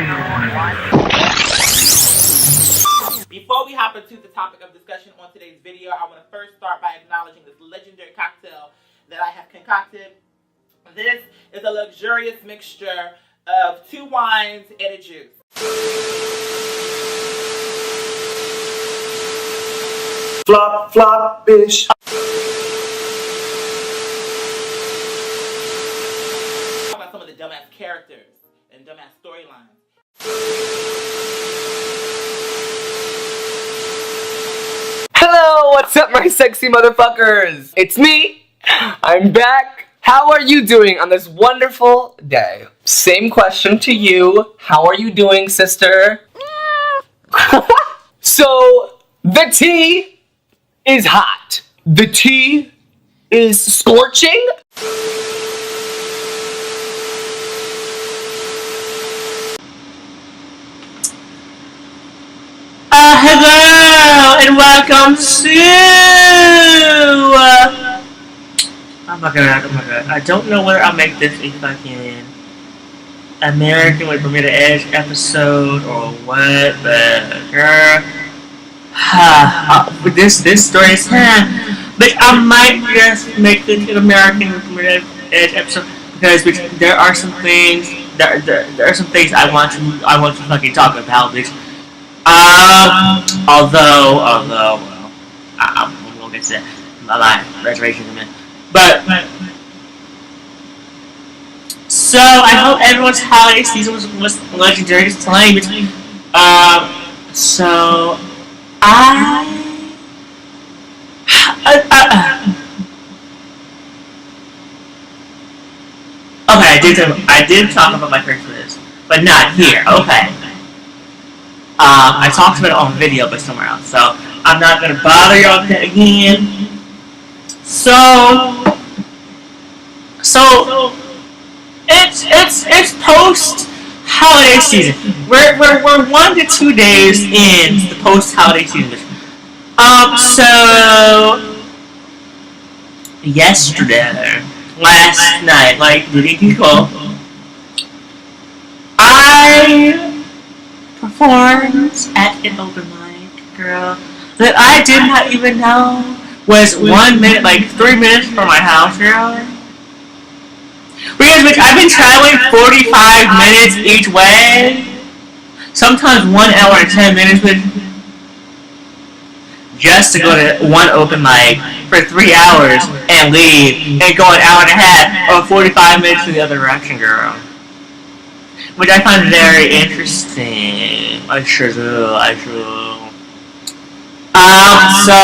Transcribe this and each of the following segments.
Before we hop into the topic of discussion on today's video, I want to first start by acknowledging this legendary cocktail that I have concocted. This is a luxurious mixture of 2 wines and a juice. Flop, flop, bitch. Talk about some of the dumbass characters and dumbass storylines. Hello, what's up, my sexy motherfuckers? It's me. I'm back. How are you doing on this wonderful day? Same question to you. How are you doing, sister? So, the tea is hot. The tea is scorching. Hello and welcome to oh my god, I don't know whether I'll make this a fucking American with Bermuda Edge episode or what, but girl, this story is but I might just make this an American with Bermuda Edge episode because there are some things there are some things I want to fucking talk about, bitch. Although, well, I'm gonna get to my reservations in a minute. But, so, I hope everyone's holiday season was legendary this time. So, okay, I did talk about my Christmas, but not here, okay. I talked about it on video, but somewhere else, so I'm not gonna bother y'all with that again. So it's post holiday season. We're 1 to 2 days in the post holiday season. So yesterday, last night, like the day before, I performed at an open mic, girl, that I did not even know was 1 minute, like 3 minutes from my house, girl. Because I've been traveling 45 minutes each way, sometimes 1 hour and 10 minutes, just to go to one open mic for 3 hours and leave and go an hour and a half or 45 minutes in the other direction, girl. Which I find very interesting. I sure do. So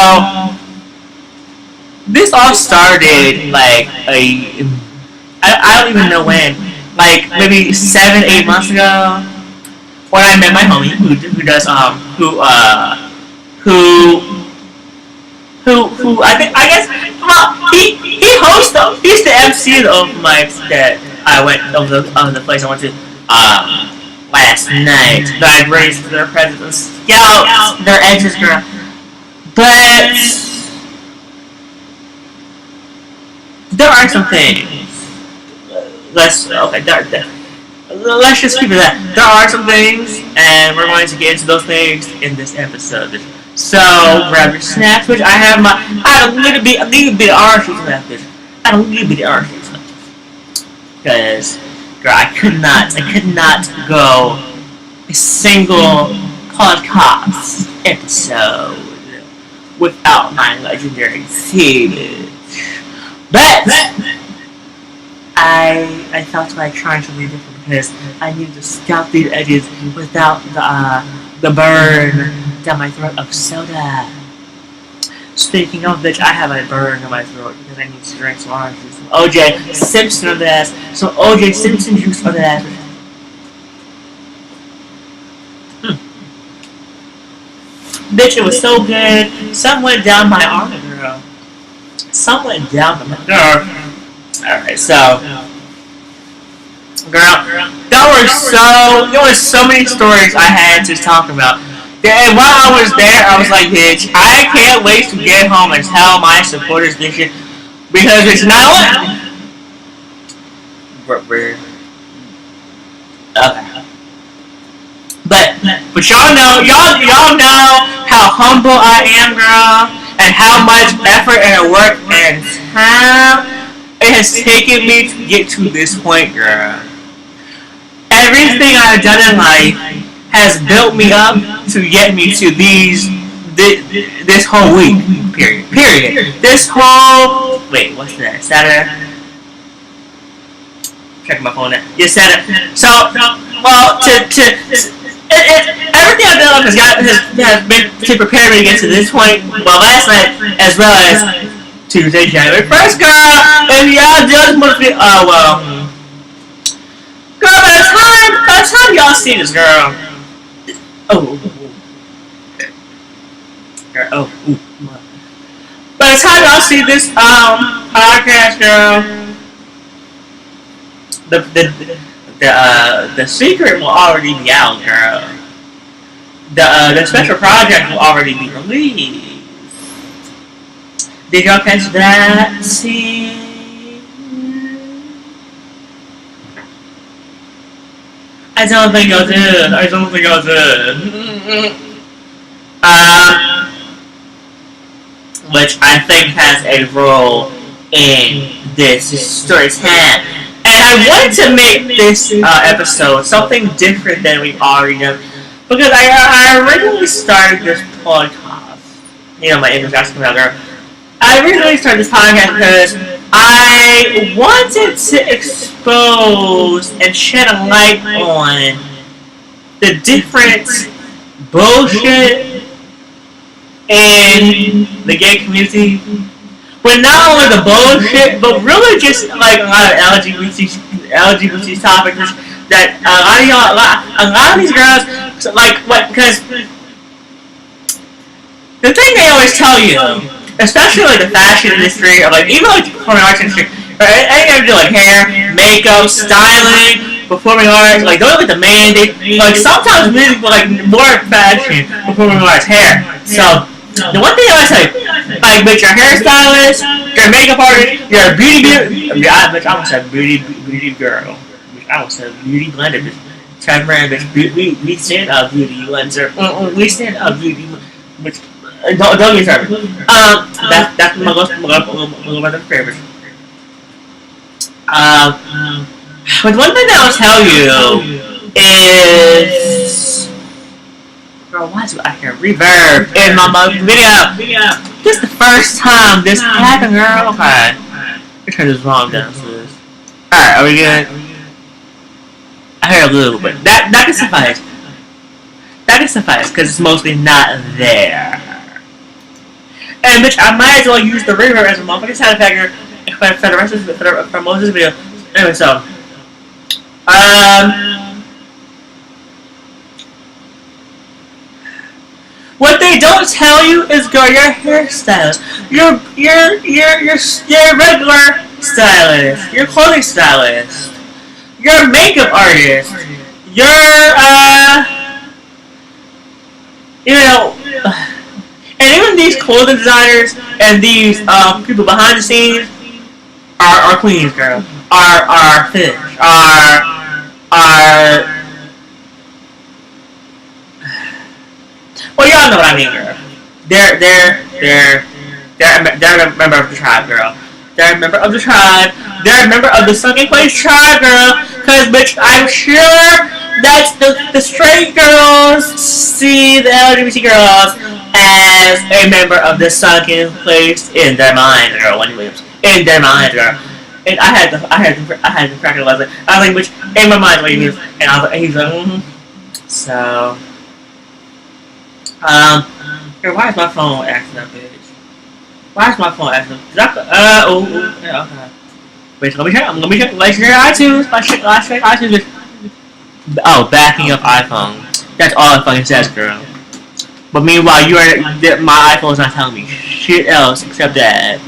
this all started like I don't even know when, like maybe 7-8 months ago, when I met my homie who does who I guess he hosts he's the MC of the open mics that I went of the place I went to last night that I raised their presidents, scouts, their edges, girl. But there are some things. Let's just keep it that. There are some things, and we're going to get into those things in this episode. So grab your snacks, which I had a little bit of orange juice left. Because girl, I could not go a single podcast episode without my legendary tea. But I felt like trying something different because I needed to scout these edges without the burn down my throat of soda. Speaking of which, I have a burn in my throat because I need to drink some orange juice. Some O.J. Simpson of that. Some O.J. Simpson juice of that. Bitch, it was so good. Some went down my arm, girl. Some went down my arm. Alright, so. Girl, there were so many stories I had to talk about. And while I was there, I was like, bitch, I can't wait to get home and tell my supporters this shit. Because it's not what? Okay. But y'all know how humble I am, girl, and how much effort and work and time it has taken me to get to this point, girl. Everything I've done in life has built me up to get me to this whole week. Period. This whole what's that? Saturday. Check my phone now. Yeah, Saturday. So, well, everything I've done has been to prepare me to get to this point. Well, last night as well as Tuesday, January 1st, girl. And y'all just must be. Girl, by the time y'all see this, girl. By the time y'all see this podcast, girl, the secret will already be out, girl. The special project will already be released. Did y'all catch that scene? I don't think y'all did. Which I think has a role in this story time. And I wanted to make this episode something different than we've already done. Because I originally started this podcast. You know, my introduction about her. I originally started this podcast because I wanted to expose and shed a light on the different bullshit in the gay community. But not only the bullshit, but really just like a lot of LGBT topics that a lot of these girls like what, because the thing they always tell you, especially like the fashion industry or like even like the performing arts industry, or anything to do like hair, makeup, styling, performing arts, like those are like the main. Like sometimes music, but like more fashion, performing arts, hair. So the one thing I always say, like, bitch, you're a hairstylist, you're a makeup artist, you're a beauty. I almost said beauty girl. I almost said beauty blender. Bitch, bitch, we stand up beauty blender. We stand up beauty. Which don't get started. That's my most favorite. But one thing that I'll tell you is, girl, why is I hear reverb in my video? This is the first time this happened, girl. Okay, let me turn this volume down to this. Alright, are we good? I hear a little bit. That can suffice. That can suffice because it's mostly not there. And bitch, I might as well use the reverb as a motherfucking sound effect for the rest of for most of this video. Anyway, so what they don't tell you is, girl, your hairstylist, your regular stylist, your clothing stylist, your makeup artist, your and even these clothing designers and these people behind the scenes are queens, girl. Are fish. Are well, y'all know what I mean, girl. They're a member of the tribe, girl. They're a member of the tribe. They're a member of the Sunken Place tribe, girl. Cause bitch, I'm sure that the straight girls see the LGBT girls as a member of the Sunken Place in their mind, girl. In their mind, girl. And I had to crack it. I was like, bitch, in my mind, what he means. And I was like, he's like, So, here, why is my phone acting up, bitch? Why is my phone acting up? Yeah, okay. Wait, let me check. I'm gonna check. Let's check iTunes. Let's check iTunes. Oh, backing up iPhone. That's all it fucking says, girl. But meanwhile, my iPhone's not telling me shit else except that.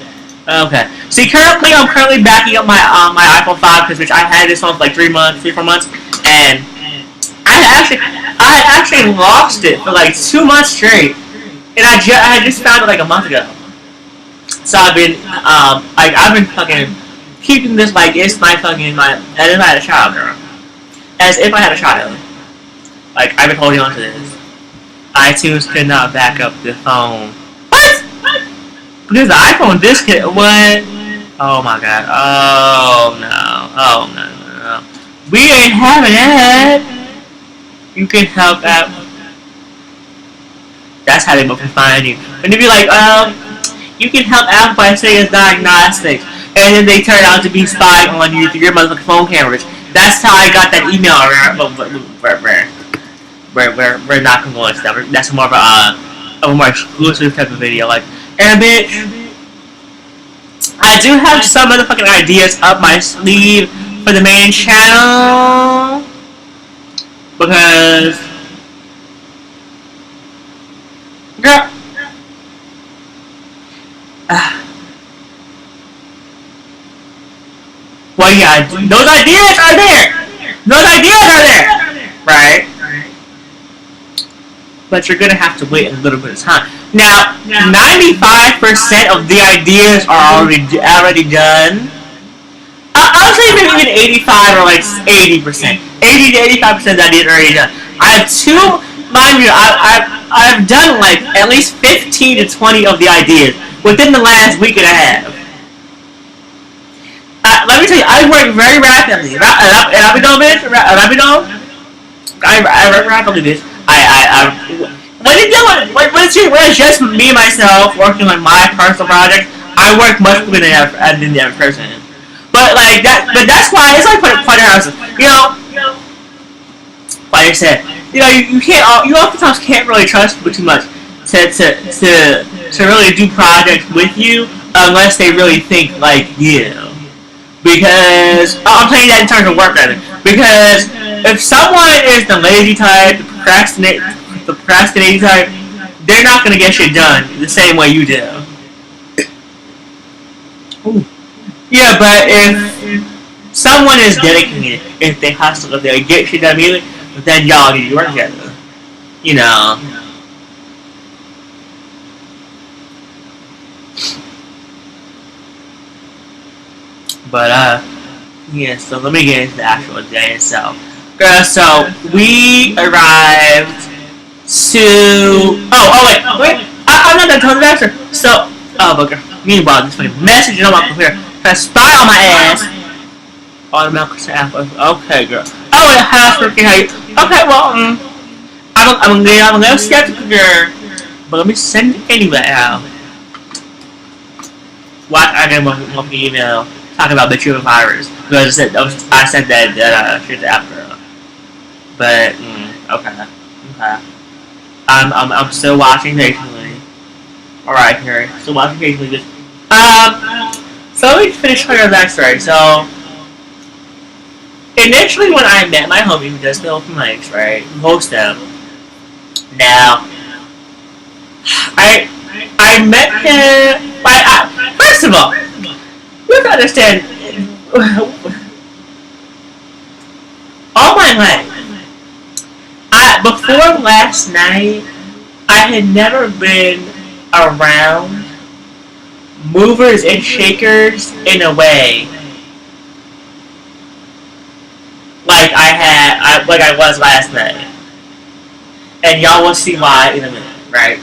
Okay. See, I'm currently backing up my iPhone 5 because I had this phone for like 3 or 4 months, and I actually lost it for like 2 months straight, and I just found it like a month ago. So I've been fucking keeping this like it's my fucking as if I had a child, girl. As if I had a child. Like I've been holding on to this. iTunes could not back up the phone. What? Because the iPhone disconnect. What? Oh my god. Oh no. Oh no. We ain't having that. You can help out. That's how they both can find you. And they'd be like, you can help out by saying it's diagnostics. And then they turn out to be spying on you through your motherfucking phone cameras. That's how I got that email around. We're not gonna go into that. That's more of a more exclusive type of video. Like, and bitch, I do have some motherfucking ideas up my sleeve for the main channel. Because, girl, well, yeah, those ideas are there. Those ideas are there, right? But you're gonna have to wait a little bit of time. Now, 95% of the ideas are already done. I'll say maybe even 85 or like 80%. 80 to 85% of the ideas are already done. I have two, mind you, I've done like at least 15 to 20 of the ideas within the last week and a half. Let me tell you, I work very rapidly. I work rapidly, bitch. When it's just me and myself working on my personal project, I work much quicker than the other person. But like that, but that's why it's like putting houses. You know, like I said, you know, you oftentimes can't really trust people too much to really do projects with you unless they really think like you. Because I'm saying that in terms of work ethic. Because if someone is the lazy type, the procrastinating type, they're not gonna get shit done the same way you do. Ooh. Yeah, but if someone is dedicated, if they hustle, if they get shit done immediately, then y'all need to work together. You know. But yeah, so let me get into the actual day itself. Girl, so we arrived to wait, I'm not done telling the answer. So meanwhile, this fucking message and I'm up here. I spy on my ass. Automatic apple. Okay, girl. Oh, it has freaking how you. Okay, well, I'm a little skeptical, girl. But let me send it anyway. What I didn't want to email talking about the true virus because I said that shit after. But okay. I'm still watching patiently. All right, Harry. Still watching patiently. Just so let me finish telling you that backstory. So initially, when I met my homie who does the open mics, right, host them. Now, I met him. First of all, you have to understand. All my life, before last night, I had never been around movers and shakers in a way like I was last night. And y'all will see why in a minute, right?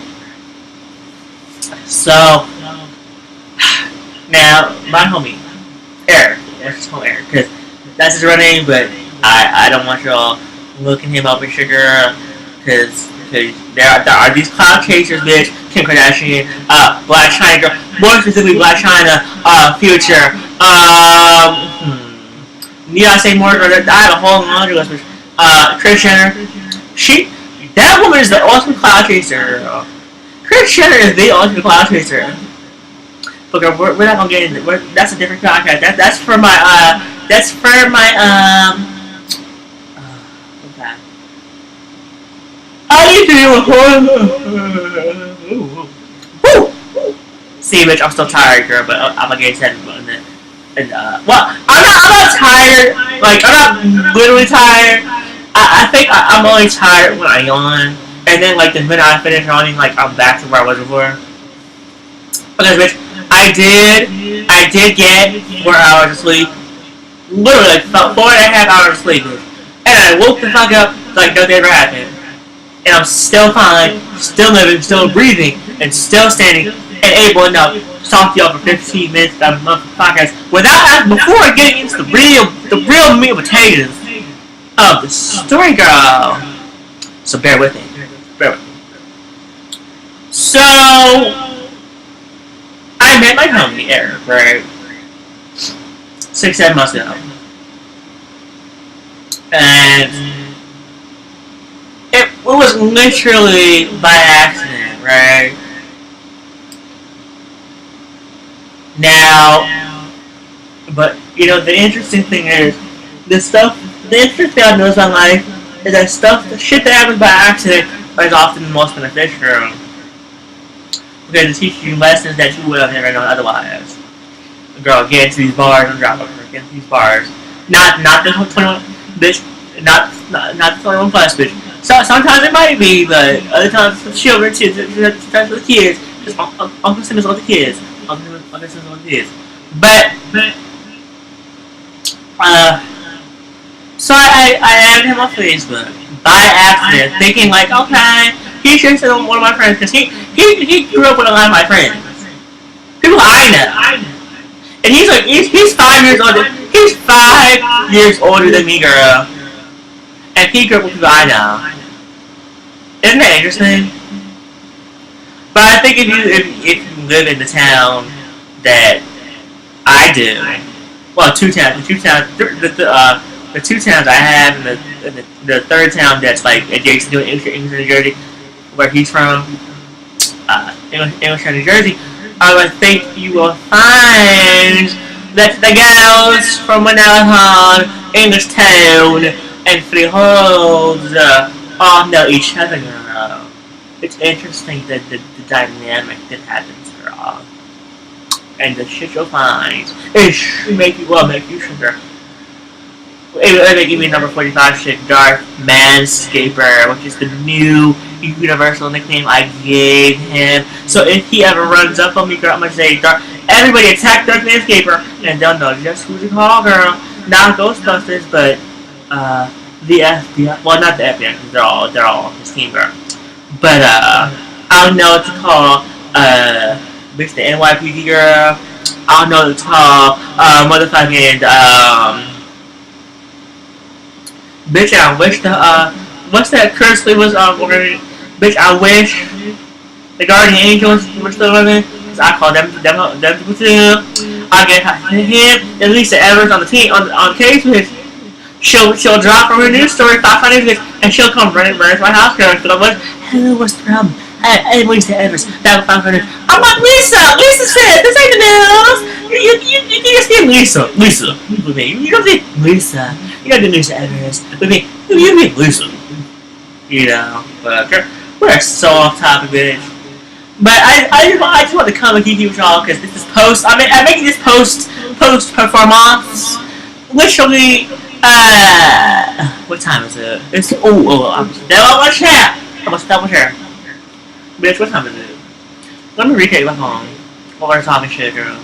So now my homie Eric, let's just call him Eric, because that's his real name, but I don't want y'all looking him up in sugar, because there are these cloud chasers, bitch. Kim Kardashian, Black China girl, more specifically Black China, Future, need I say more? I have a whole laundry list. Kris Jenner, that woman is the ultimate cloud chaser. Kris Jenner is the ultimate cloud chaser. But girl, we're not gonna get into it. That's a different podcast. That's for my okay. I need to do a See, bitch, I'm still tired, girl, but I'm gonna get set in it. And well, I'm not tired. Like, I'm not literally tired. I think I'm only tired when I yawn, and then like the minute I finish yawning, like I'm back to where I was before. Because, bitch, I did get 4 hours of sleep. Literally, like 4.5 hours of sleep, bitch. And I woke the fuck up like nothing ever happened. and I'm still fine, still living, still breathing, and still standing, and able enough to talk to y'all for 15 minutes about a podcast without before getting into the real meat and potatoes of the story, girl. So bear with me. So I met my homie Eric, right? 6-7 months ago, and it was literally by accident, right? Now, but you know, the interesting thing is, the interesting thing I noticed in life is that the shit that happens by accident is often the most beneficial, because it teaches you lessons that you would have never known otherwise. Girl, get into these bars and drop over. Get into these bars. Not the 21 bitch. Not the 21 plus bitch. So sometimes it might be, but other times for children too. Sometimes for the kids. Because Uncle Simmons with the kids. Uncle Simmons with the kids. But so I added him on Facebook by accident, thinking like, okay, he should be one of my friends, because he grew up with a lot of my friends. People I know. And he's 5 years older. He's 5 years older than me, girl. And he grew up with people I know. Isn't that interesting? But I think if you live in the town that I do, well, the two towns I have, and the third town that's like adjacent to English, New Jersey, where he's from, English, New Jersey, I would think you will find that the girls from Manhattan, English Town, and Freehold all know each other. It's interesting that the dynamic that happens, girl. And the shit you'll find, it make you sugar. It give me number 45 shit, Dark Manscaper, which is the new universal nickname I gave him. So if he ever runs up on me, girl, I'm gonna say, everybody attack Dark Manscaper, and they'll know just who to call, girl. Not Ghostbusters, but the FBI. Well, not the FBI, because they're all his team, girl. But I'll know what to call bitch the NYPD girl. I'll know what to call motherfucking bitch, I wish what's that curse was bitch, I wish the guardian angels were still living, because I call them people too. I get him and Lisa Evers on the team, on the case with she'll drop from her news story 5 minutes, and she'll come running to my house, girl, and I'm like, hello, what's the problem? Hey, Lisa Evers, that 500. I'm like, Lisa said, this ain't the news. You just say Lisa with me. You don't say Lisa. You don't do Lisa Evers with me. You mean Lisa. You know, but we're so off topic, bitch. But I just want to come and keep you with y'all, because this is I'm making this post performance. Literally, what time is it? It's I'm still on my chat. Bitch, what time is it? Let me recap my phone while we're talking shit, girl.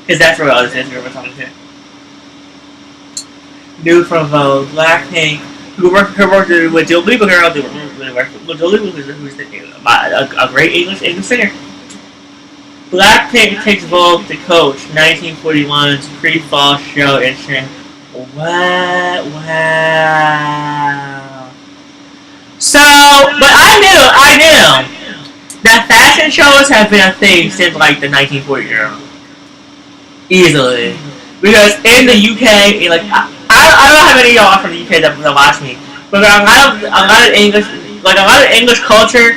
Because that's where all this is, girl, we're talking shit. Dude from Vogue, Blackpink, who worked with Jill Lieber, girl, with Jill Lieber, who's a great English singer. Blackpink takes Vogue to coach 1941's pre-fall show in Shanghai. Wow. So, but I knew that fashion shows have been a thing since like the 1940s era. Easily. Because in the UK, like, I don't know how many of y'all are from the UK that watch me, but a lot of English culture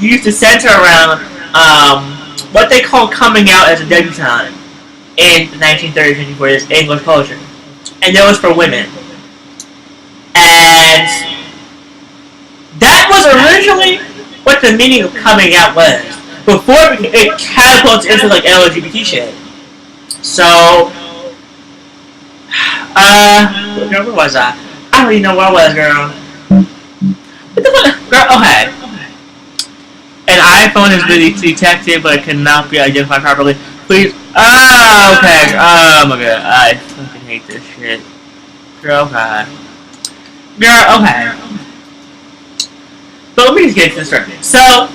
used to center around what they call coming out as a debutante in the 1930s and 1940s, English culture. And that was for women. And that was originally what the meaning of coming out was, before it catapults into like LGBT shit. So, where was I? I don't even know where I was, girl. What the fuck? Girl, okay. An iPhone is really detected, but it cannot be identified properly. Please. Oh, okay. Oh my god. I fucking hate this shit. Girl, okay. Girl, okay. But let me just get to the story. So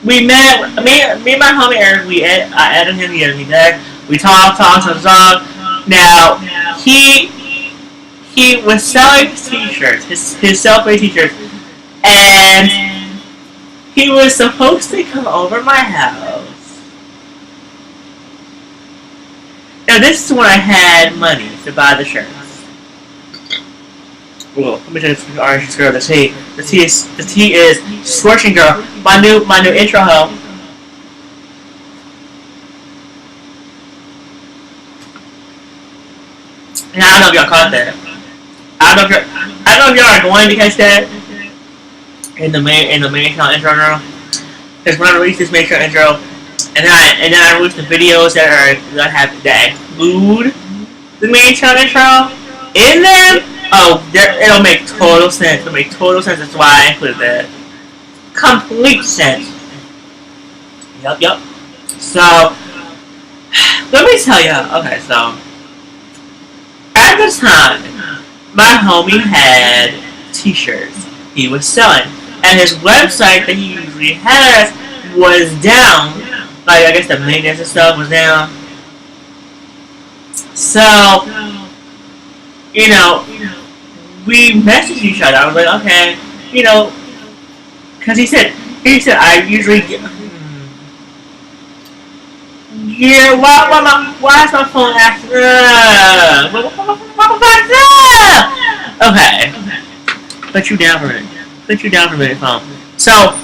we met. Me and my homie Eric. I added him. He added me back. We talked. Now he was selling t-shirts. His self-made t-shirts, and he was supposed to come over my house. Now this is when I had money to buy the shirts. Well, let me just orange girl. The T is Scorching Girl. My new intro hoe. And I don't know if y'all caught that. I don't know if y'all are going to catch that in the main channel intro, girl. Because when I release this main channel intro, and then I release the videos that include the main channel intro in them. Oh, it'll make total sense. It'll make total sense. That's why I included that. Complete sense. Yup. So, let me tell you. Okay, so at the time, my homie had t-shirts he was selling, and his website that he usually has was down. Like, I guess the maintenance and stuff was down. So, you know, we messaged each other. I was like, okay, you know, because he said I usually get. Yeah, why is my phone acting? Okay. Put you down for a minute, phone. So,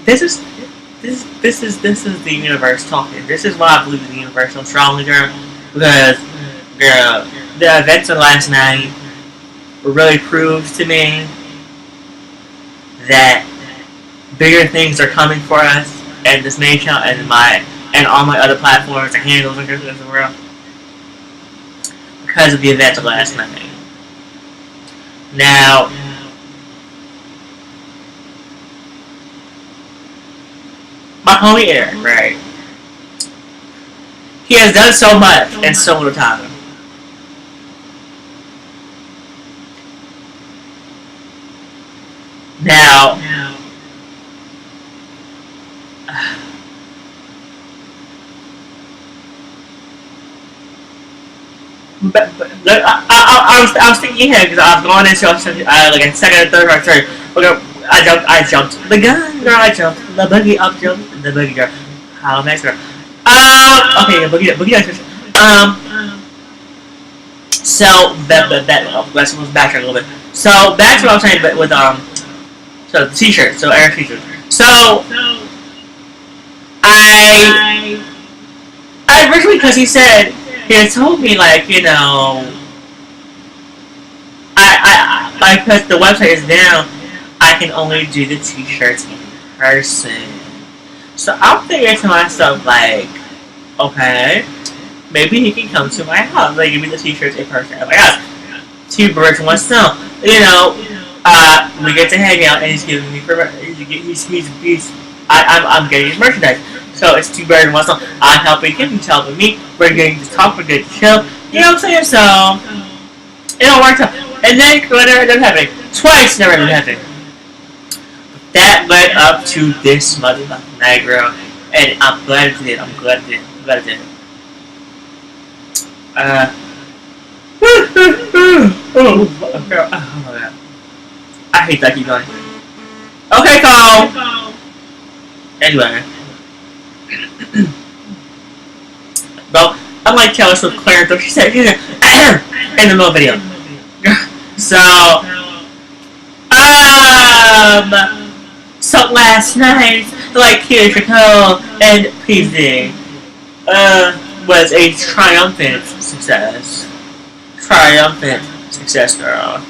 this is the universe talking. This is why I believe in the universe so strongly, girl. Because, girl, the events of last night really proved to me that bigger things are coming for us, and this main channel and all my other platforms and handles and in the world because of the events of last night. Now, my homie Eric, right? He has done so much in so little time. Now, I was thinking ahead because I was going into like a second or third or third. Okay, I jumped the gun, girl. I jumped the boogie up, jumped the boogie girl. How nice, girl. Okay, boogie up. So let's backtrack a little bit. So back to what I was saying, but with so the t-shirt, so Eric t-shirt. So I originally, because he said he had told me, like, you know, because the website is down, I can only do the t-shirts in person. So I'm thinking to myself, like, okay, maybe he can come to my house, like, give me the t-shirts in person at my house. Two birds, one stone. You know, we get to hang out, and he's giving me I'm getting his merchandise. So it's two birds and one stone. I'm helping him, he's helping me. We're getting to talk, we're getting to chill. You know what I'm saying? So it all worked out. And then what ended up happening? Twice never ended up happening. That led up to this motherfucking night, girl. And I'm glad it did. I'm glad it did. Oh my god. I hate that keep going. Okay, Cole. Anyway. Well, I'm like Taylor Swift Clarence, though she said in the middle of the video. So last night, like Keely Chacole and PZ, was a triumphant success. Triumphant success, girl.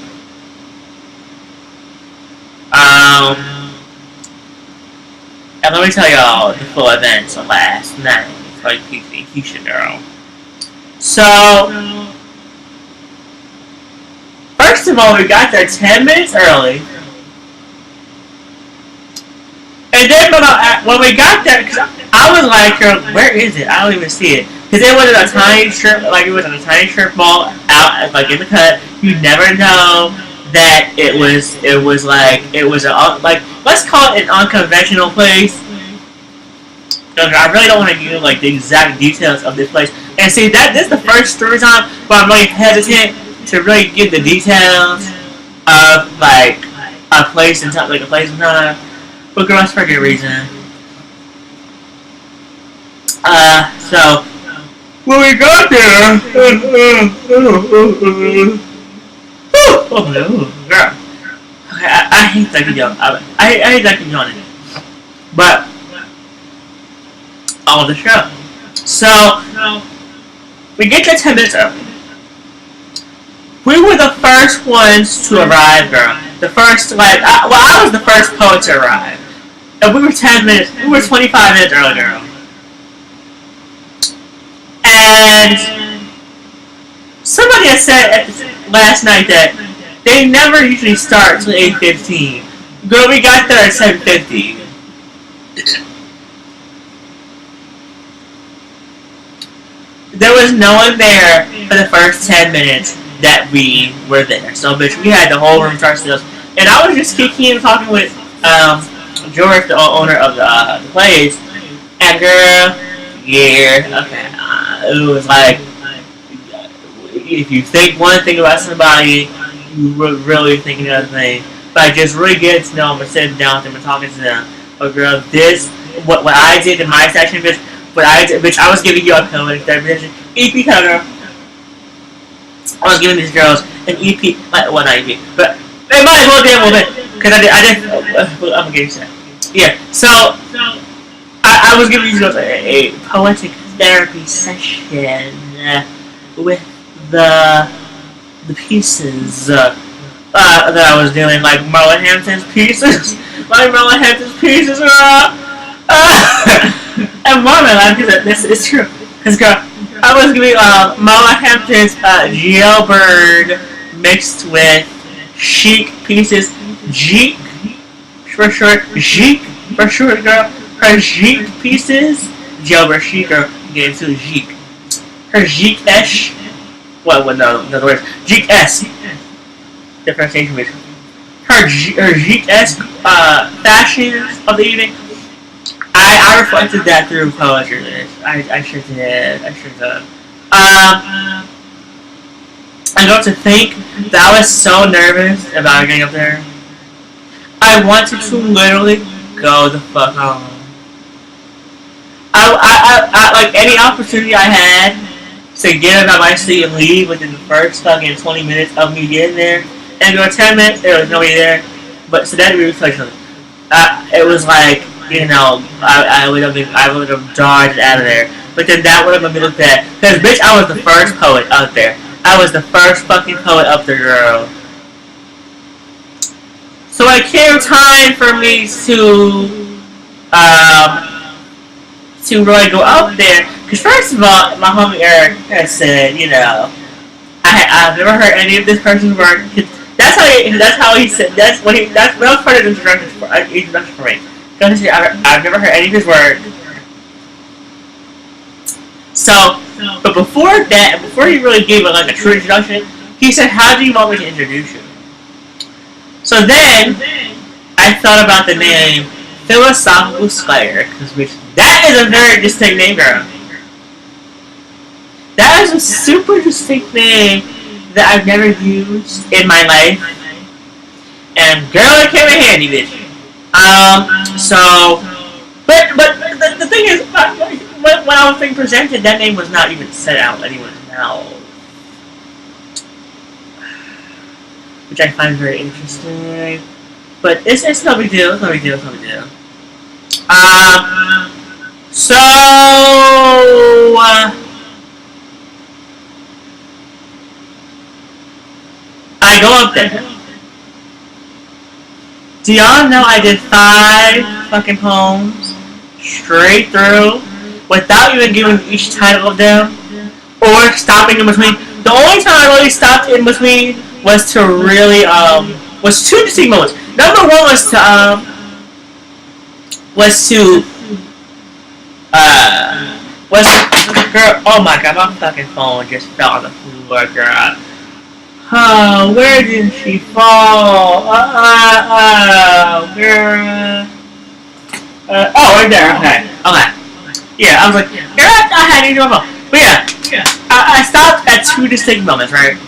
And let me tell y'all the full events of last night, like PZ and Keisha, girl. So, first of all, we got there 10 minutes early. And then when we got there, because I was like, where is it? I don't even see it. Because it was in a tiny strip, like it was in a tiny strip mall out, like in the cut. You never know that it was like, let's call it an unconventional place. I really don't want to give you like the exact details of this place. And see, this is the first story time where I'm really hesitant to really give the details of like a place and time, but girl, that's for a good reason. So when we got there, oh no, girl. Okay, I hate that video. I hate that video on it. But on the show. So we get there 10 minutes early. We were the first ones to arrive, girl. The first, I was the first poet to arrive. And we were 25 minutes early, girl. And somebody had said last night that they never usually start till 8:15. Girl, we got there at 7:50. There was no one there for the first 10 minutes that we were there. So, bitch, we had the whole room to ourselves. And I was just kicking and talking with George, the owner of the place. And girl, yeah, okay. It was like, if you think one thing about somebody, you were really thinking another thing. But I just really get to know them and sitting down with them and talking to them. But girl, what I did in my section, bitch, I was giving you a pillow in third position. EP cover. I was giving these girls an EP, well, not EP, but they might as well be a little bit, because I'm gonna get you that. Yeah, so, I was giving these girls a poetic therapy session with the pieces that I was doing, like Marlon Hampton's pieces. And Marlon, because this is true. Because girl, I was giving Marlon Hampton's Jailbird mixed with chic pieces. Chic for short. Chic for short, girl. Her chic pieces. Jailbird chic, girl. Get into chic. Her chic-esh. No, in other words, chic-esque. Differentiation between her chic-esque fashions of the evening. I reflected that through poetry. I sure did. I got to think that I was so nervous about getting up there. I wanted to literally go the fuck home. I like any opportunity I had to get out of my seat and leave within the first fucking 20 minutes of me getting there. And go 10 minutes, there was nobody there. But so that really touched me. It was like, you know, I would have dodged out of there. But then that would have been looked at. Because, bitch, I was the first poet out there. I was the first fucking poet up there, girl. So it came time for me to really go up there. Because first of all, my homie Eric has said, you know, I've never heard any of this person's work. That's how he said. That was part of the introduction for me. I've never heard any of his work. So, but before that, before he really gave it like a true introduction, he said, "How do you want me to introduce you?" So then, I thought about the name Philosophical Slayer, because that is a very distinct name, girl. That is a super distinct name that I've never used in my life, and girl, it came in handy, bitch. But the thing is, when I was being presented, that name was not even said out anyone's mouth, which I find very interesting. But it's no big deal. I go up there. Do y'all know I did 5 fucking poems straight through without even giving each title of them or stopping in between? The only time I really stopped in between was to really was 2 distinct moments. Number 1 was girl, oh my god, my fucking phone just fell on the floor, girl. Oh, where did she fall? Girl. Oh, right there. Okay. Yeah, I was like, I had to do my phone. But yeah, I stopped at two distinct moments. Right.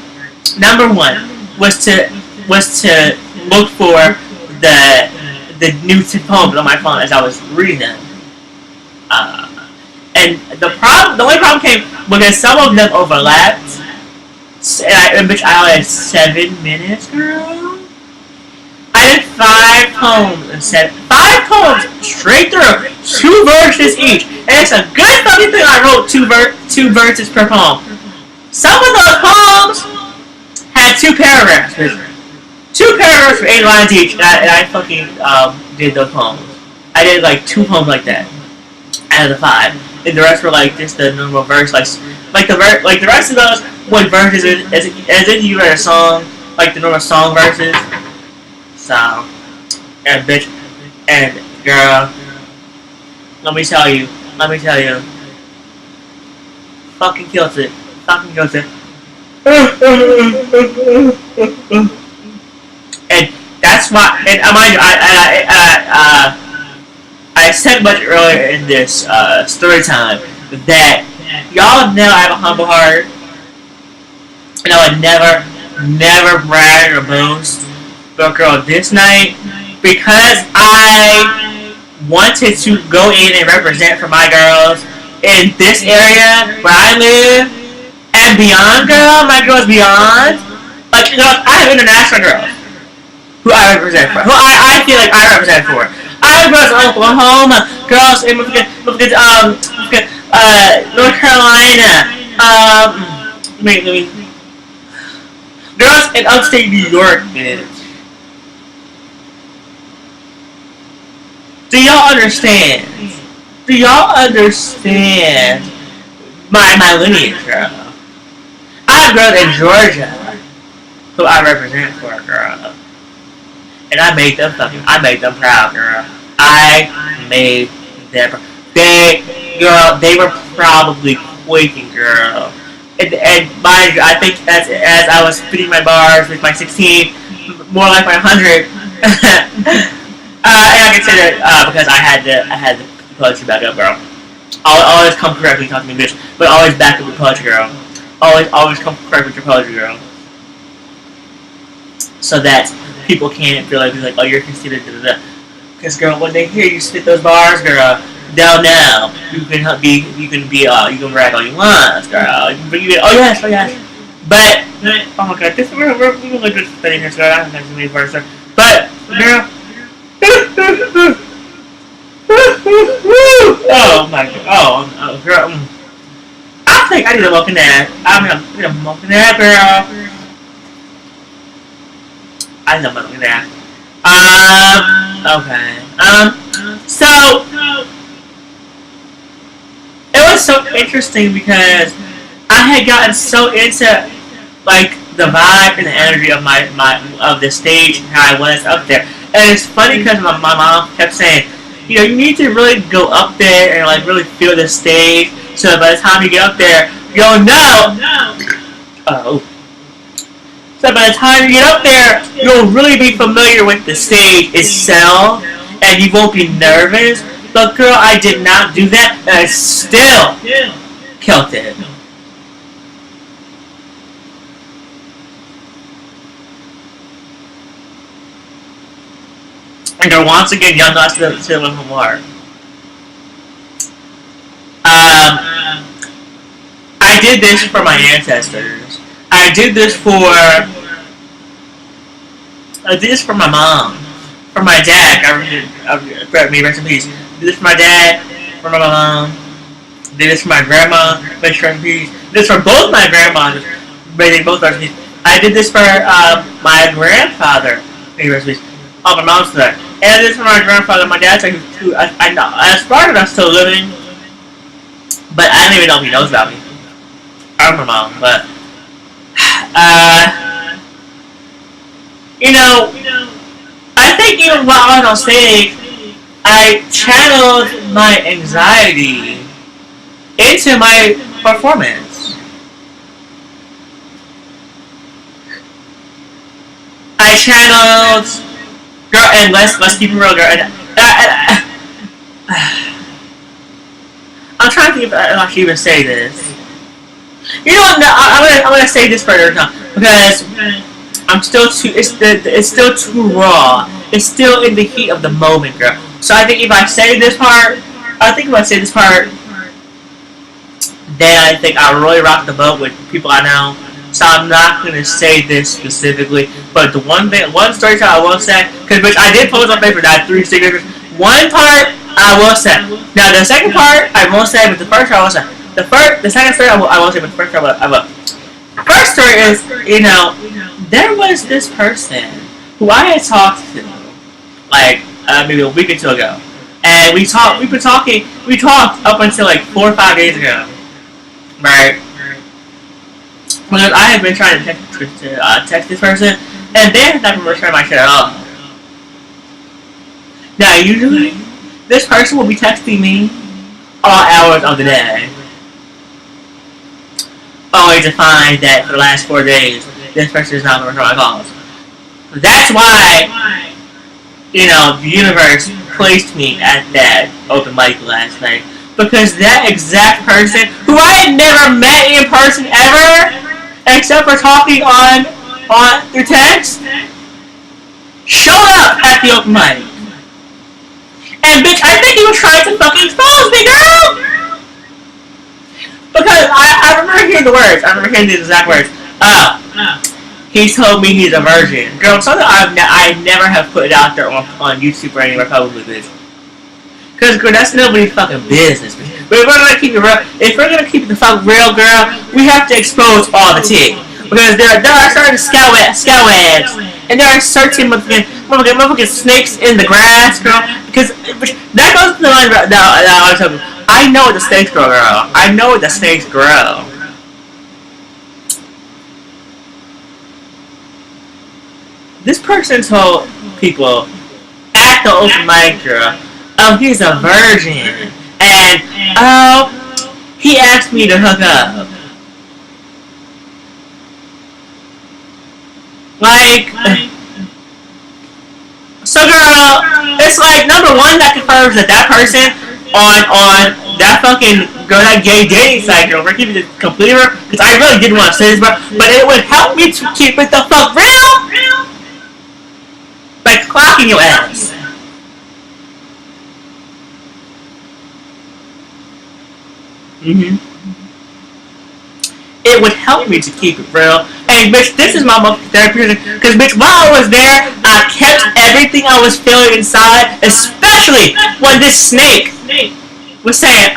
Number one was to look for the new poems on my phone as I was reading them. And the only problem came because some of them overlapped. In which I only had 7 minutes, girl. I did 5 poems instead. 5 poems straight through, 2 verses each. And it's a good fucking thing I wrote 2 verses per poem. Some of those poems had 2 paragraphs. 2 paragraphs for 8 lines each, and I fucking did those poems. I did like 2 poems like that out of the 5, and the rest were like just the normal verse, like the rest of those were verses as if you read a song, like the normal song verses. So, and bitch, and girl, let me tell you, fucking kills it. And that's why, and I said much earlier in this story time that y'all know I have a humble heart, and I would never brag or boast. But girl, this night, because I wanted to go in and represent for my girls in this area where I live and beyond, girl, my girls beyond. Like, girls, I have international girls who I represent for, who I feel like I represent for. I have girls in Oklahoma, girls in North Carolina, girls in upstate New York, bitch. Do y'all understand? My lineage, girl? I have girls in Georgia who I represent for, girl. And I made them proud, girl. I made them proud. They were probably quaking, girl. And mind you, I think as I was spitting my bars with my 16, more like my 100, and I can say that because I had the poetry back up, girl. Always come correct when you talk to me, bitch. But always back up with poetry, girl. Always come correct with your poetry, girl. So that people can't feel like, oh, you're considered da-da-da. Because, girl, when they hear you spit those bars, girl, they'll know. You can brag all you want, girl. You can be, oh yes. But, oh my god, we're really good spitting here, girl. I don't have so many bars, sir. But, girl. Oh my god. Oh, girl. I think I need a look in that. I need a look in that, girl. I need a look in that. Okay. So it was so interesting because I had gotten so into like the vibe and the energy of of the stage and how I was up there. And it's funny because my mom kept saying, you need to really go up there and like really feel the stage, so that by the time you get up there, you'll know. So by the time you get up there, you'll really be familiar with the stage itself, and you won't be nervous. But girl, I did not do that, and I still killed it. And girl, once again, y'all know I still live from heart. I did this for my ancestors. I did this for my mom, for my dad. May rest in peace. Did this for my dad, for my mom. Did this for my grandma. May rest in peace. Did this for both my grandmothers. May they both rest in peace. I did this for my grandfather. May rest in peace. On my mom's side. And I did this for my grandfather, my dad's side, who I know. As far as I'm still living, but I don't even know if he knows about me. I'm my mom, but I think even while I was on stage, I channeled my anxiety into my performance. I channeled, girl, and let's keep it real, girl. I'm trying to think if I should even say this. You know what? No, I'm gonna say this for another time because I'm still too. It's still too raw. It's still in the heat of the moment, girl. So I think if I say this part, then I think I really rock the boat with people I know. So I'm not gonna say this specifically, but the one story time I will say, because I did post on Facebook that 3 stickers. One part I will say. Now the second part I won't say, but the first I will say. The second story I won't say, but the first I will. First story is, there was this person who I had talked to, like maybe a week or 2 ago, and we talked up until like 4 or 5 days ago, right? Because I have been trying to text this person, and they have never returned my shit at all. Now, usually, this person will be texting me all hours of the day, only to find that for the last 4 days, this person is not going to return my calls. That's why, the universe placed me at that open mic last night. Because that exact person, who I had never met in person ever, except for talking on through text, showed up at the open mic. And bitch, I think he was trying to fucking expose me, girl! Because I remember hearing the words. I remember hearing the exact words. He told me he's a virgin. Girl, something I never have put it out there on YouTube or anywhere publicly, bitch. Because, girl, that's nobody's fucking business, bitch. But if we're gonna keep it real, if we're gonna keep it the fuck real, girl, we have to expose all the tea. Because there are certain scalawags, and there are certain motherfucking snakes in the grass, girl. Because that goes to the line that I was talking about. I know what the snakes grow, girl. I know what the snakes grow. This person told people at the open mic, girl, he's a virgin, and he asked me to hook up. Like, so girl, it's like, number one, that confirms that person on that fucking girl, that gay dating site, girl, we're keeping it completely real, because I really didn't want to say this, but it would help me to keep it the fuck real, by clocking your ass. It would help me to keep it real. And bitch, this is my motherfucking therapy. Because bitch, while I was there, I kept everything I was feeling inside. Especially when this snake was saying,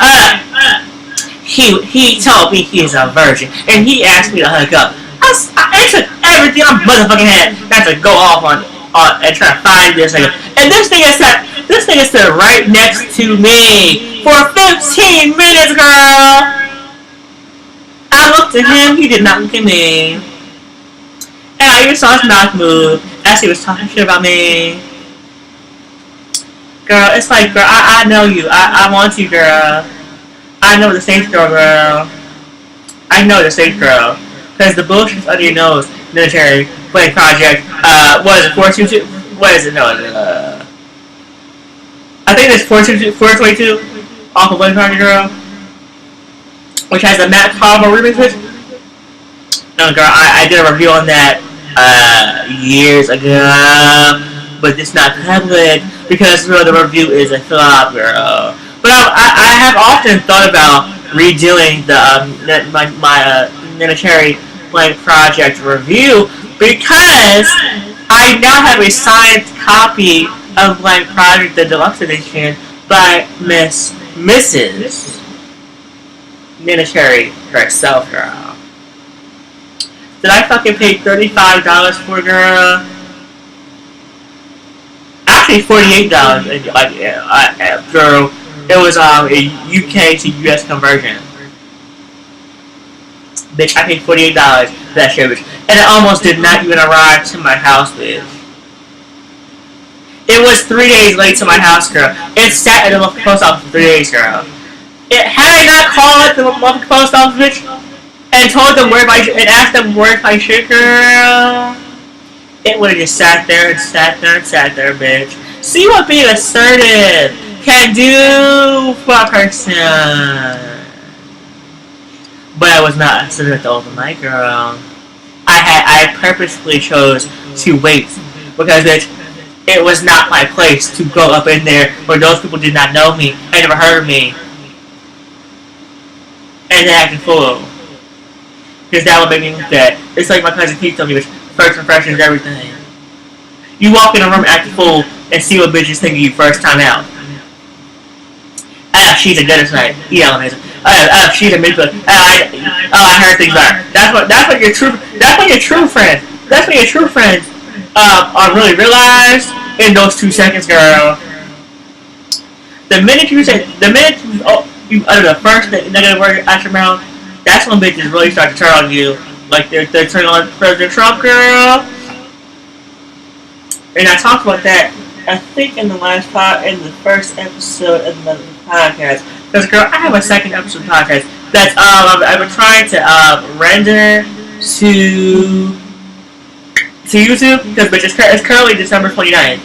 he told me he's a virgin. And he asked me to hook up. I took everything I motherfucking had not to go off on and try to find this nigga. And this thing is right next to me for 15 minutes, girl. I looked at him, he did not look at me. And I even saw his mouth move as he was talking shit about me. Girl, it's like, girl, I know you. I want you, girl. I know the safe girl. I know the safe girl. Because the bullshit's under your nose. Military Playing Project. What is it? 422? What is it? No, I think it's 422 off of Playing Project, girl. Which has a Matt Carver remix. No, girl, I did a review on that years ago, but it's not public because the review is a flop, girl. But I have often thought about redoing my Military Blank Project review because I now have a signed copy of Blank Project, the deluxe edition, by Mrs. Military herself, girl. Did I fucking pay $35 for, girl? Actually, $48. Girl, it was a UK to US conversion. Bitch, I paid $48 for that shit, bitch. And it almost did not even arrive to my house, bitch. It was 3 days late to my house, girl. It sat at the post office for 3 days, girl. Had I not called the motherfucking post office, bitch, and told them and asked them where's my shit, girl, it would have just sat there and sat there and sat there, bitch. See what being assertive can do for a person. But I was not assertive at the open mic, girl. I purposely chose to wait because it was not my place to go up in there where those people did not know me and never heard of me and acting fool. Because that would make me look bad. It's like my cousin Keith told me, first impression is everything. You walk in a room acting fool and see what bitches think of you first time out. She's a good tonight. Yeah, amazing. She's a manipulator. I heard things about her. That's what your true friends. That's when your true friends are really realized in those 2 seconds, girl. The minute you utter the first negative word out your mouth, that's when bitches really start to turn on you, like they're turning on President Trump, girl. And I talked about that, I think, in the first episode of the podcast. Because, girl, I have a second episode of the podcast that I've been trying to render to YouTube, because it's currently December 29th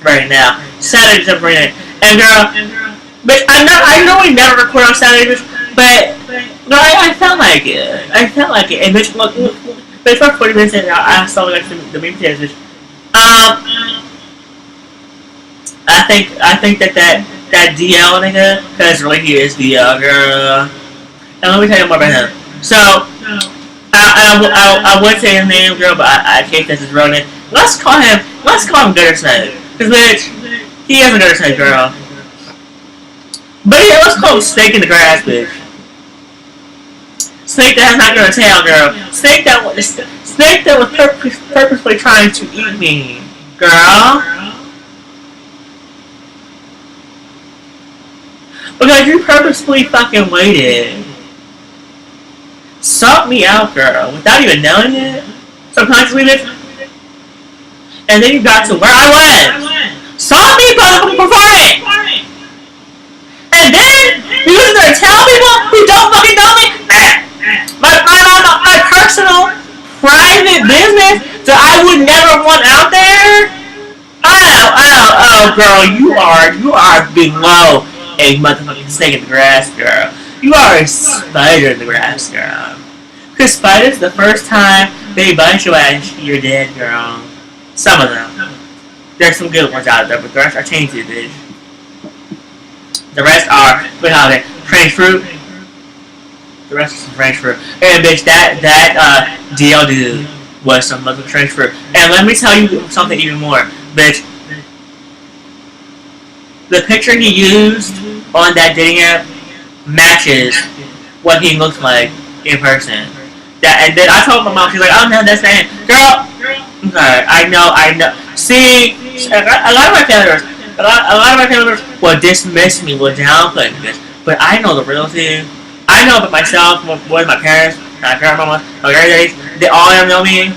right now. Saturday, December 29th. And, girl, but I normally never record on Saturdays, but no, I felt like it. And bitch, look, it's about 40 minutes in, I saw like the main potatoes. I think that DL nigga, because really he is DL, girl. And let me tell you more about him. So, I would say his name, girl, but I can't think his real name. Let's call him Gutter Snake. Because, bitch, he is a Gutter Snake, girl. But yeah, let's call him Snake in the Grass, bitch. Snake that has not got a tail, girl. Snake that was purposely trying to eat me, girl. Because you purposely fucking waited. Sought me out, girl, without even knowing it. Subconsciously, bitch. And then you got to where I was. Saw me performing. And then you was there to tell people who don't fucking know me my personal, private business that I would never want out there. Oh, girl, you are below a motherfucking snake in the grass, girl. You are a spider in the grass, girl. Because spiders, the first time they bite your ass, you're dead, girl. Some of them. There's some good ones out there, but the rest are tainted, bitch. The rest are, French fruit. The rest is some French fruit. And bitch, that DL dude was some motherfucking French fruit. And let me tell you something even more, bitch. The picture he used on that dating app matches what he looks like in person. And then I told my mom, she's like, oh no, that's not him. Girl, I'm sorry, I know. See, a lot of my family members will dismiss me, will downplay me, but I know the real thing. I know about myself, with my parents, my grandmama, my granddads, they all know me.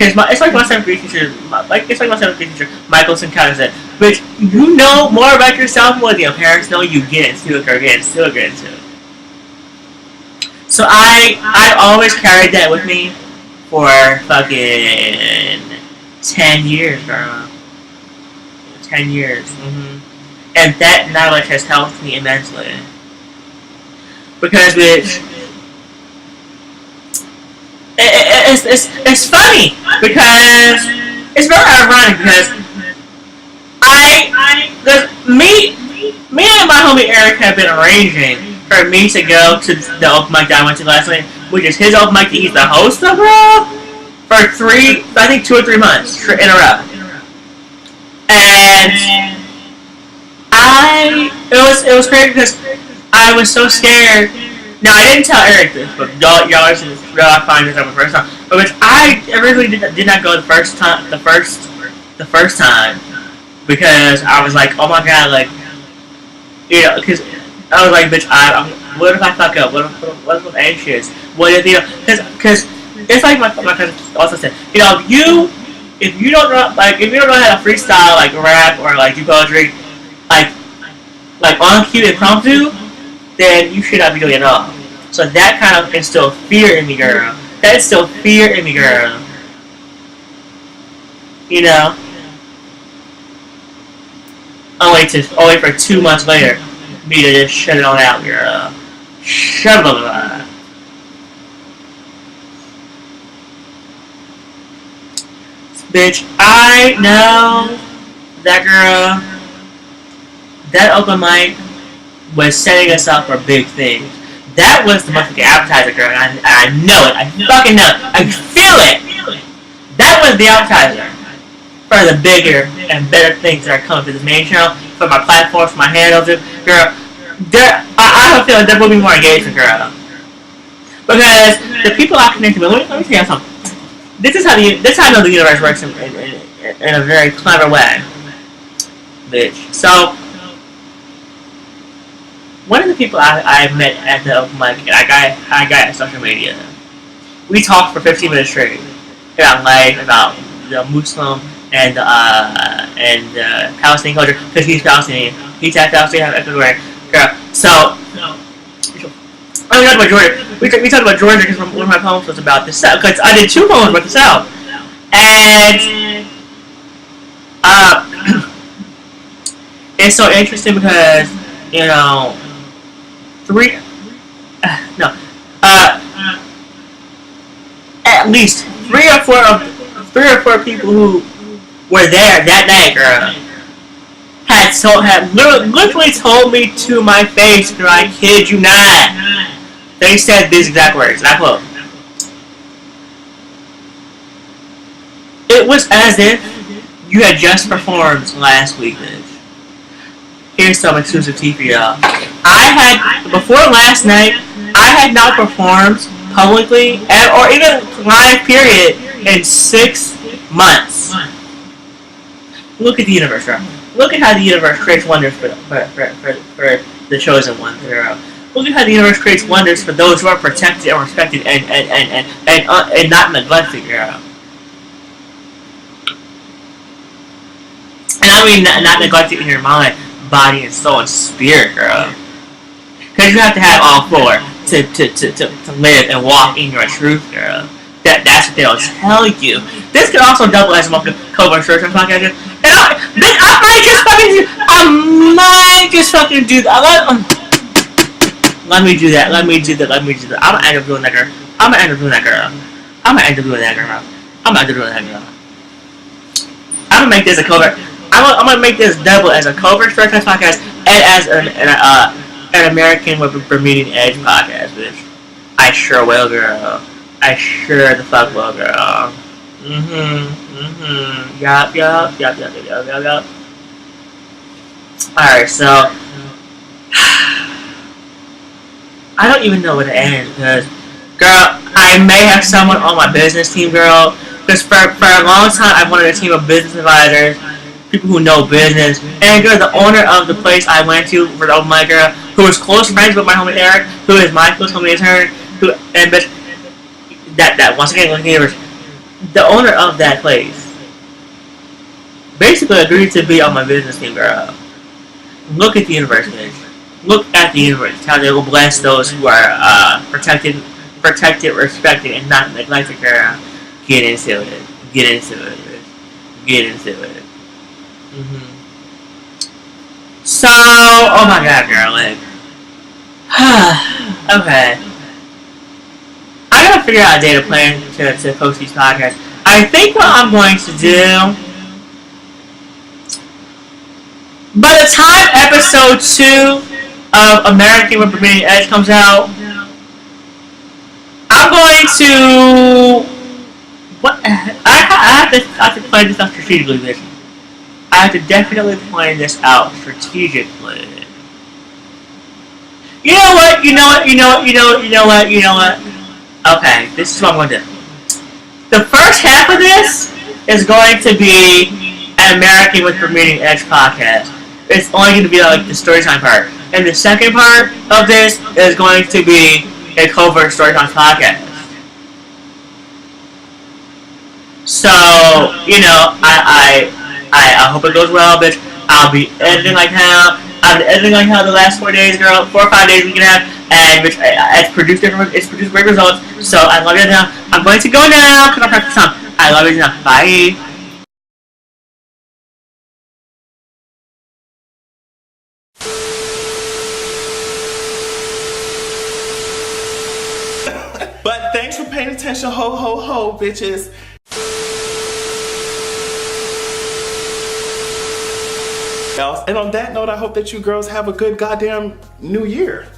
It's like my 7th grade teacher, Michael Sinclair said, but you know more about yourself more than your parents know, you get into it. So I always carried that with me for fucking 10 years, girl. 10 years. And that knowledge has helped me immensely. Because, bitch, it's funny because it's very ironic because me and my homie Eric have been arranging for me to go to the open mic that I went to last night, which is his open mic that he's the host of, bro, for 2 or 3 months in a row. And it was crazy because I was so scared. Now, I didn't tell Eric this, but y'all should find this out the first time. But I originally did not go the first time, because I was like, oh my god, like, you know, because I was like, bitch, what if I fuck up? What if I'm anxious? What if, you know, because it's like my cousin also said, you know, if you don't know how to freestyle, like, rap, or, like, do poetry, like on cue impromptu, then you should not be doing it at all. So that kind of instilled fear in me, girl. you know, only for 2 months later, me to just shut it on out, girl. Shut up. Bitch, I know that girl, that open mic was setting us up for big things. That was the motherfucking appetizer, girl, and I know it. I fucking know it. I feel it. That was the appetizer for the bigger and better things that are coming to this main channel, for my platforms, for my handles, girl. I have a feeling there will be more engagement, girl. Because the people I connect with, let me tell you something. This is how I know the universe works in a very clever way, bitch. So, one of the people I met at the open mic, I got at social media. We talked for 15 minutes straight about life, about the Muslim and Palestinian culture, because he's Palestinian. He's half Palestinian, half everywhere. Girl. So, we talked about Georgia. We talked about Georgia because one of my poems was about the South. Because I did 2 poems about the South, and it's so interesting because at least three or four people who were there that night, girl, had literally told me to my face, girl, I kid you not. They said these exact words, and I quote, "It was as if you had just performed last week, bitch." Here's some exclusive tea for y'all. Before last night, I had not performed publicly, or even live period, in 6 months. Look at the universe, girl. Look at how the universe creates wonders for the chosen ones, girl. Look at how the universe creates wonders for those who are protected and respected and not neglected, girl. And I mean not neglected in your mind, body, and soul, and spirit, girl. Because you have to have all 4 to live and walk in your truth, girl. That's what they'll tell you. This could also double as a Covert Storytimes podcast. And I might just fucking do that. Let me do that. I'm gonna end up doing that, girl. I'm gonna end up doing that, girl. I'm gonna make this a covert. I'm gonna make this double as a Covert Storytimes podcast and as an American with a Bermudian Edge podcast, bitch. I sure will, girl. I sure the fuck will, girl. Yup. Alright, so I don't even know where to end, because, girl, I may have someone on my business team, girl, because for a long time I wanted a team of business advisors, people who know business, and girl, the owner of the place I went to for the open mic, girl, who was close friends with my homie Eric, who is my close homie intern, that once again, look at the universe, the owner of that place basically agreed to be on my business team, girl. Look at the universe, bitch. Look at the universe. How they will bless those who are protected, respected, and not neglected, girl. Get into it. So, oh my god, girl, like, okay. I gotta figure out a day to plan to post these podcasts. I think what I'm going to do, by the time episode 2 of American with Bermudian Edge comes out, I'm going to, I have to plan this out strategically, bitch. I have to definitely plan this out strategically. You know what? Okay, this is what I'm going to do. The first half of this is going to be an American with Bermudian Edge podcast. It's only going to be like the storytime part. And the second part of this is going to be a Covert Storytimes podcast. So, I hope it goes well, bitch. I'll be editing like hell. I've been editing like hell the last 4 days, girl. 4 or 5 days we can have. And bitch, it's produced great results. So I love you now. I'm going to go now because I'm practicing time. I love you now. Bye. Thanks for paying attention, ho, ho, ho, bitches. And on that note, I hope that you girls have a good goddamn new year.